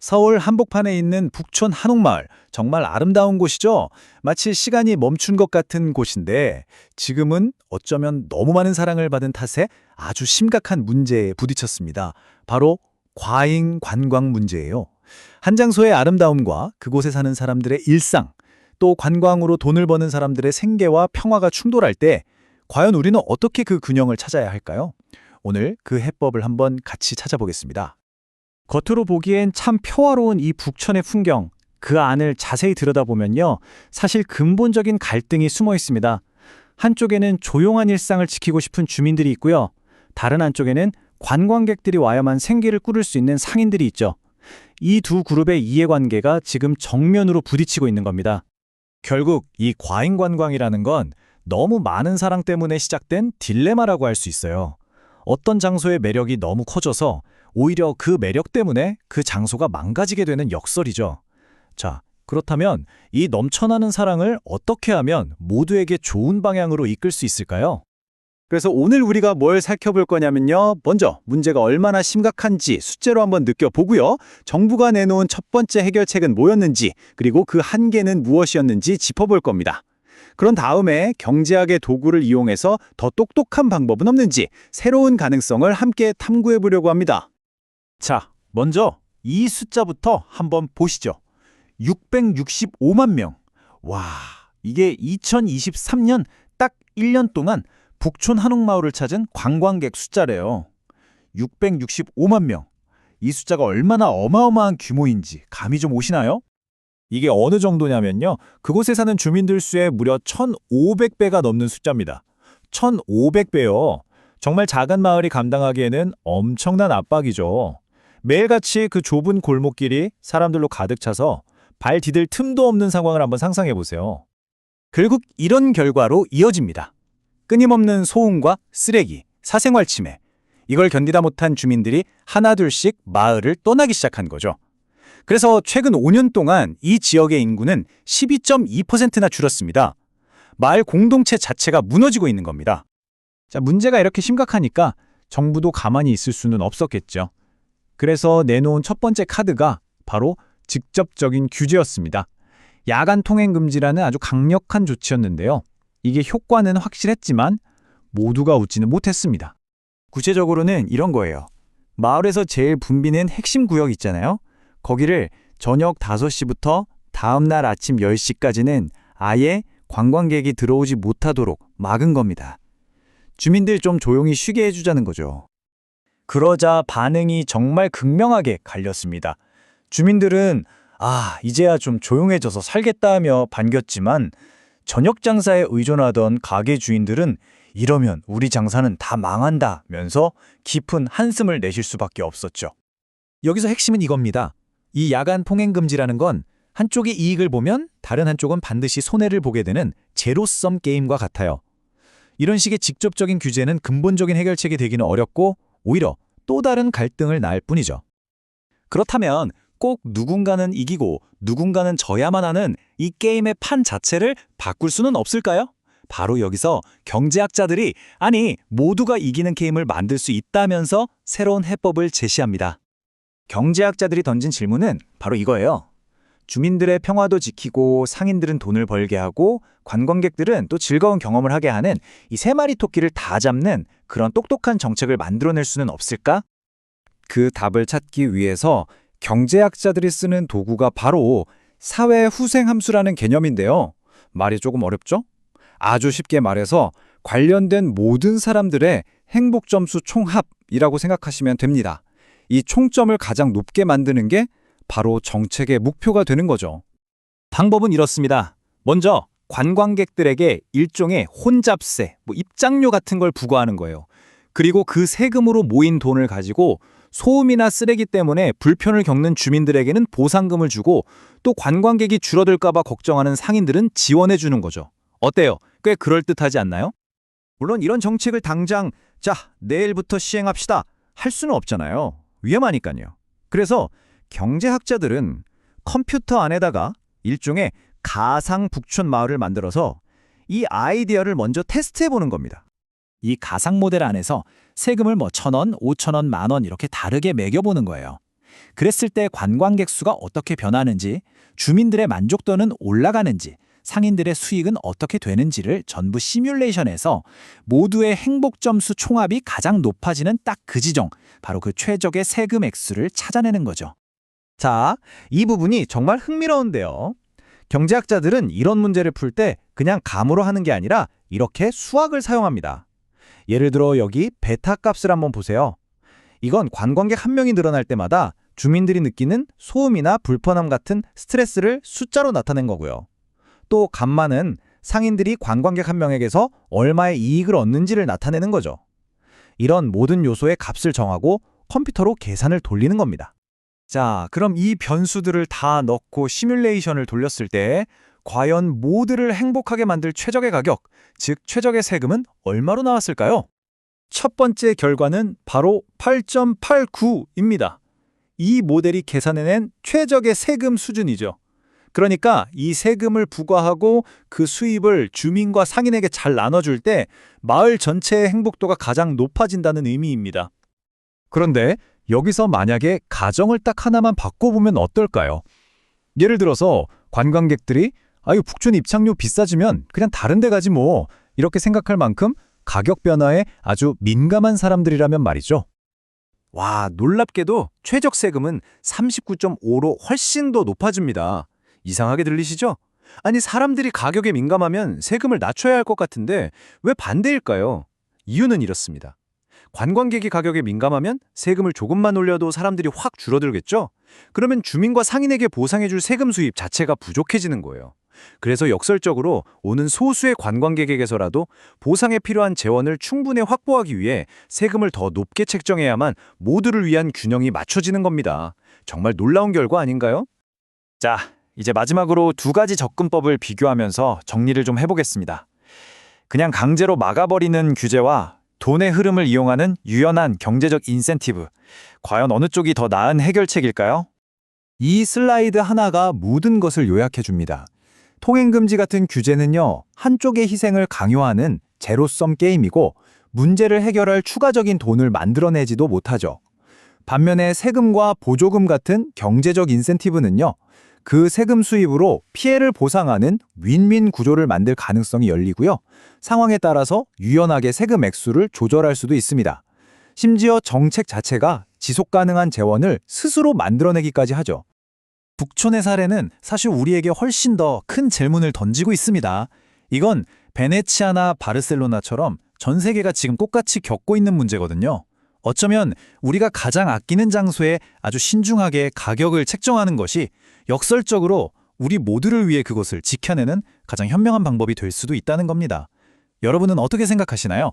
서울 한복판에 있는 북촌 한옥마을, 정말 아름다운 곳이죠? 마치 시간이 멈춘 것 같은 곳인데 지금은 어쩌면 너무 많은 사랑을 받은 탓에 아주 심각한 문제에 부딪혔습니다. 바로 과잉 관광 문제예요. 한 장소의 아름다움과 그곳에 사는 사람들의 일상, 또 관광으로 돈을 버는 사람들의 생계와 평화가 충돌할 때 과연 우리는 어떻게 그 균형을 찾아야 할까요? 오늘 그 해법을 한번 같이 찾아보겠습니다. 겉으로 보기엔 참 평화로운 이 북촌의 풍경, 그 안을 자세히 들여다보면요, 사실 근본적인 갈등이 숨어 있습니다. 한쪽에는 조용한 일상을 지키고 싶은 주민들이 있고요. 다른 한쪽에는 관광객들이 와야만 생계를 꾸릴 수 있는 상인들이 있죠. 이 두 그룹의 이해관계가 지금 정면으로 부딪히고 있는 겁니다. 결국 이 과잉 관광이라는 건 너무 많은 사랑 때문에 시작된 딜레마라고 할 수 있어요. 어떤 장소의 매력이 너무 커져서 오히려 그 매력 때문에 그 장소가 망가지게 되는 역설이죠. 자, 그렇다면 이 넘쳐나는 사랑을 어떻게 하면 모두에게 좋은 방향으로 이끌 수 있을까요? 그래서 오늘 우리가 뭘 살펴볼 거냐면요. 먼저 문제가 얼마나 심각한지 숫자로 한번 느껴보고요. 정부가 내놓은 첫 번째 해결책은 뭐였는지, 그리고 그 한계는 무엇이었는지 짚어볼 겁니다. 그런 다음에 경제학의 도구를 이용해서 더 똑똑한 방법은 없는지 새로운 가능성을 함께 탐구해 보려고 합니다. 자, 먼저 이 숫자부터 한번 보시죠. 665만 명. 와, 이게 2023년 딱 1년 동안 북촌 한옥마을을 찾은 관광객 숫자래요. 665만 명. 이 숫자가 얼마나 어마어마한 규모인지 감이 좀 오시나요? 이게 어느 정도냐면요, 그곳에 사는 주민들 수의 무려 1,500배가 넘는 숫자입니다. 1,500배요. 정말 작은 마을이 감당하기에는 엄청난 압박이죠. 매일같이 그 좁은 골목길이 사람들로 가득 차서 발 디딜 틈도 없는 상황을 한번 상상해 보세요. 결국 이런 결과로 이어집니다. 끊임없는 소음과 쓰레기, 사생활 침해. 이걸 견디다 못한 주민들이 하나둘씩 마을을 떠나기 시작한 거죠. 그래서 최근 5년 동안 이 지역의 인구는 12.2%나 줄었습니다. 마을 공동체 자체가 무너지고 있는 겁니다. 자, 문제가 이렇게 심각하니까 정부도 가만히 있을 수는 없었겠죠. 그래서 내놓은 첫 번째 카드가 바로 직접적인 규제였습니다. 야간 통행 금지라는 아주 강력한 조치였는데요. 이게 효과는 확실했지만 모두가 웃지는 못했습니다. 구체적으로는 이런 거예요. 마을에서 제일 붐비는 핵심 구역 있잖아요. 거기를 저녁 5시부터 다음날 아침 10시까지는 아예 관광객이 들어오지 못하도록 막은 겁니다. 주민들 좀 조용히 쉬게 해주자는 거죠. 그러자 반응이 정말 극명하게 갈렸습니다. 주민들은 이제야 좀 조용해져서 살겠다 하며 반겼지만 저녁 장사에 의존하던 가게 주인들은 이러면 우리 장사는 다 망한다면서 깊은 한숨을 내쉴 수밖에 없었죠. 여기서 핵심은 이겁니다. 이 야간 통행 금지라는 건 한쪽이 이익을 보면 다른 한쪽은 반드시 손해를 보게 되는 제로섬 게임과 같아요. 이런 식의 직접적인 규제는 근본적인 해결책이 되기는 어렵고 오히려 또 다른 갈등을 낳을 뿐이죠. 그렇다면 꼭 누군가는 이기고 누군가는 져야만 하는 이 게임의 판 자체를 바꿀 수는 없을까요? 바로 여기서 경제학자들이 모두가 이기는 게임을 만들 수 있다면서 새로운 해법을 제시합니다. 경제학자들이 던진 질문은 바로 이거예요. 주민들의 평화도 지키고 상인들은 돈을 벌게 하고 관광객들은 또 즐거운 경험을 하게 하는 이 세 마리 토끼를 다 잡는 그런 똑똑한 정책을 만들어낼 수는 없을까? 그 답을 찾기 위해서 경제학자들이 쓰는 도구가 바로 사회후생함수라는 개념인데요. 말이 조금 어렵죠? 아주 쉽게 말해서 관련된 모든 사람들의 행복점수 총합이라고 생각하시면 됩니다. 이 총점을 가장 높게 만드는 게 바로 정책의 목표가 되는 거죠. 방법은 이렇습니다. 먼저 관광객들에게 일종의 혼잡세, 입장료 같은 걸 부과하는 거예요. 그리고 그 세금으로 모인 돈을 가지고 소음이나 쓰레기 때문에 불편을 겪는 주민들에게는 보상금을 주고 또 관광객이 줄어들까 봐 걱정하는 상인들은 지원해 주는 거죠. 어때요? 꽤 그럴듯하지 않나요? 물론 이런 정책을 당장 내일부터 시행합시다 할 수는 없잖아요. 위험하니까요. 그래서 경제학자들은 컴퓨터 안에다가 일종의 가상 북촌 마을을 만들어서 이 아이디어를 먼저 테스트해 보는 겁니다. 이 가상 모델 안에서 세금을 1,000원, 5,000원, 10,000원 이렇게 다르게 매겨보는 거예요. 그랬을 때 관광객 수가 어떻게 변하는지, 주민들의 만족도는 올라가는지, 상인들의 수익은 어떻게 되는지를 전부 시뮬레이션해서 모두의 행복 점수 총합이 가장 높아지는 딱 그 지점, 바로 그 최적의 세금 액수를 찾아내는 거죠. 자, 이 부분이 정말 흥미로운데요. 경제학자들은 이런 문제를 풀 때 그냥 감으로 하는 게 아니라 이렇게 수학을 사용합니다. 예를 들어 여기 베타 값을 한번 보세요. 이건 관광객 한 명이 늘어날 때마다 주민들이 느끼는 소음이나 불편함 같은 스트레스를 숫자로 나타낸 거고요. 또 감마는 상인들이 관광객 한 명에게서 얼마의 이익을 얻는지를 나타내는 거죠. 이런 모든 요소의 값을 정하고 컴퓨터로 계산을 돌리는 겁니다. 자, 그럼 이 변수들을 다 넣고 시뮬레이션을 돌렸을 때 과연 모두를 행복하게 만들 최적의 가격, 즉 최적의 세금은 얼마로 나왔을까요? 첫 번째 결과는 바로 8.89입니다. 이 모델이 계산해낸 최적의 세금 수준이죠. 그러니까 이 세금을 부과하고 그 수입을 주민과 상인에게 잘 나눠줄 때 마을 전체의 행복도가 가장 높아진다는 의미입니다. 그런데 여기서 만약에 가정을 딱 하나만 바꿔보면 어떨까요? 예를 들어서 관광객들이 아유 북촌 입장료 비싸지면 그냥 다른 데 가지 뭐 이렇게 생각할 만큼 가격 변화에 아주 민감한 사람들이라면 말이죠. 와, 놀랍게도 최적 세금은 39.5로 훨씬 더 높아집니다. 이상하게 들리시죠? 아니, 사람들이 가격에 민감하면 세금을 낮춰야 할 것 같은데 왜 반대일까요? 이유는 이렇습니다. 관광객이 가격에 민감하면 세금을 조금만 올려도 사람들이 확 줄어들겠죠? 그러면 주민과 상인에게 보상해줄 세금 수입 자체가 부족해지는 거예요. 그래서 역설적으로 오는 소수의 관광객에게서라도 보상에 필요한 재원을 충분히 확보하기 위해 세금을 더 높게 책정해야만 모두를 위한 균형이 맞춰지는 겁니다. 정말 놀라운 결과 아닌가요? 자, 이제 마지막으로 두 가지 접근법을 비교하면서 정리를 좀 해보겠습니다. 그냥 강제로 막아버리는 규제와 돈의 흐름을 이용하는 유연한 경제적 인센티브. 과연 어느 쪽이 더 나은 해결책일까요? 이 슬라이드 하나가 모든 것을 요약해줍니다. 통행금지 같은 규제는요, 한쪽의 희생을 강요하는 제로섬 게임이고 문제를 해결할 추가적인 돈을 만들어내지도 못하죠. 반면에 세금과 보조금 같은 경제적 인센티브는요, 그 세금 수입으로 피해를 보상하는 윈윈 구조를 만들 가능성이 열리고요. 상황에 따라서 유연하게 세금 액수를 조절할 수도 있습니다. 심지어 정책 자체가 지속 가능한 재원을 스스로 만들어내기까지 하죠. 북촌의 사례는 사실 우리에게 훨씬 더 큰 질문을 던지고 있습니다. 이건 베네치아나 바르셀로나처럼 전 세계가 지금 똑같이 겪고 있는 문제거든요. 어쩌면 우리가 가장 아끼는 장소에 아주 신중하게 가격을 책정하는 것이 역설적으로 우리 모두를 위해 그것을 지켜내는 가장 현명한 방법이 될 수도 있다는 겁니다. 여러분은 어떻게 생각하시나요?